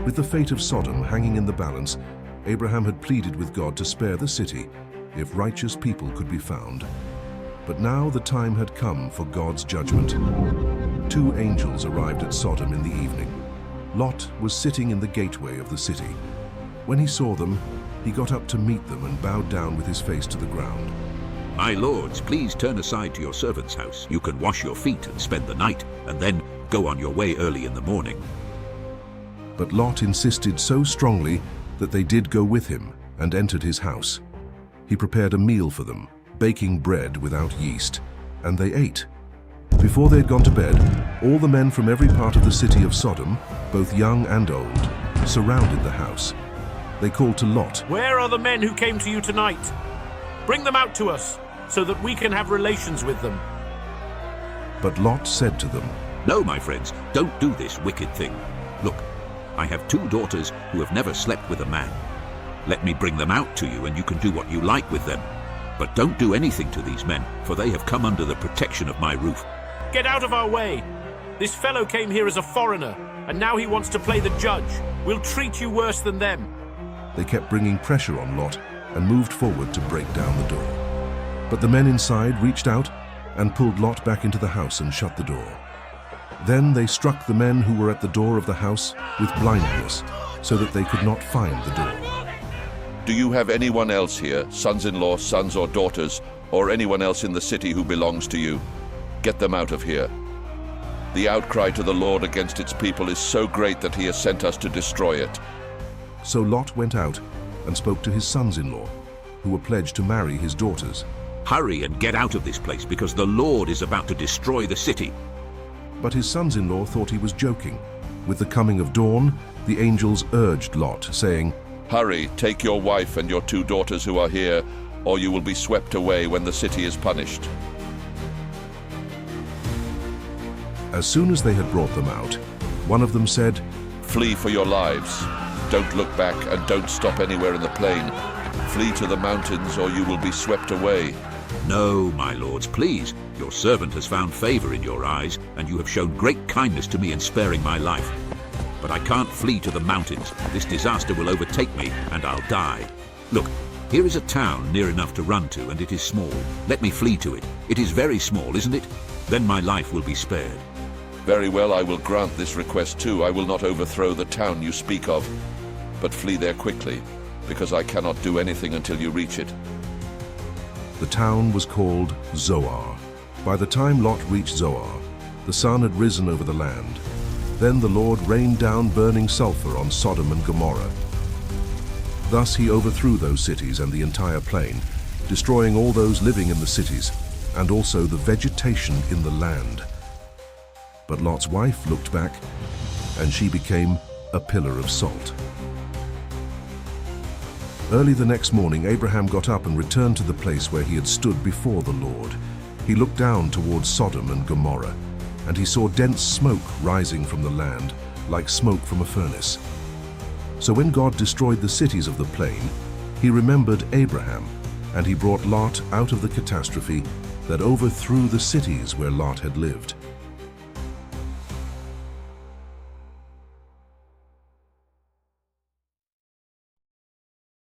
With the fate of Sodom hanging in the balance, Abraham had pleaded with God to spare the city if righteous people could be found. But now the time had come for God's judgment. Two angels arrived at Sodom in the evening. Lot was sitting in the gateway of the city. When he saw them, he got up to meet them and bowed down with his face to the ground. My lords, please turn aside to your servant's house. You can wash your feet and spend the night, and then go on your way early in the morning. But Lot insisted so strongly that they did go with him and entered his house. He prepared a meal for them, baking bread without yeast, and they ate. Before they had gone to bed, all the men from every part of the city of Sodom, both young and old, surrounded the house. They called to Lot, "Where are the men who came to you tonight? Bring them out to us, so that we can have relations with them." But Lot said to them, No, my friends, don't do this wicked thing. Look, I have two daughters who have never slept with a man. Let me bring them out to you, and you can do what you like with them. But don't do anything to these men, for they have come under the protection of my roof. "Get out of our way! This fellow came here as a foreigner, and now he wants to play the judge. We'll treat you worse than them." They kept bringing pressure on Lot and moved forward to break down the door. But the men inside reached out and pulled Lot back into the house and shut the door. Then they struck the men who were at the door of the house with blindness, so that they could not find the door. Do you have anyone else here, sons-in-law, sons or daughters, or anyone else in the city who belongs to you? Get them out of here. The outcry to the Lord against its people is so great that he has sent us to destroy it. So Lot went out and spoke to his sons-in-law, who were pledged to marry his daughters. Hurry and get out of this place, because the Lord is about to destroy the city. But his sons-in-law thought he was joking. With the coming of dawn, the angels urged Lot, saying, Hurry, take your wife and your two daughters who are here, or you will be swept away when the city is punished. As soon as they had brought them out, one of them said, Flee for your lives. Don't look back and don't stop anywhere in the plain. Flee to the mountains or you will be swept away. No, my lords, please. Your servant has found favor in your eyes, and you have shown great kindness to me in sparing my life. But I can't flee to the mountains. This disaster will overtake me, and I'll die. Look, here is a town near enough to run to, and it is small. Let me flee to it. It is very small, isn't it? Then my life will be spared. Very well, I will grant this request too. I will not overthrow the town you speak of, but flee there quickly, because I cannot do anything until you reach it. The town was called Zoar. By the time Lot reached Zoar, the sun had risen over the land. Then the Lord rained down burning sulfur on Sodom and Gomorrah. Thus he overthrew those cities and the entire plain, destroying all those living in the cities, and also the vegetation in the land. But Lot's wife looked back, and she became a pillar of salt. Early the next morning, Abraham got up and returned to the place where he had stood before the Lord. He looked down towards Sodom and Gomorrah, and he saw dense smoke rising from the land, like smoke from a furnace. So when God destroyed the cities of the plain, he remembered Abraham, and he brought Lot out of the catastrophe that overthrew the cities where Lot had lived.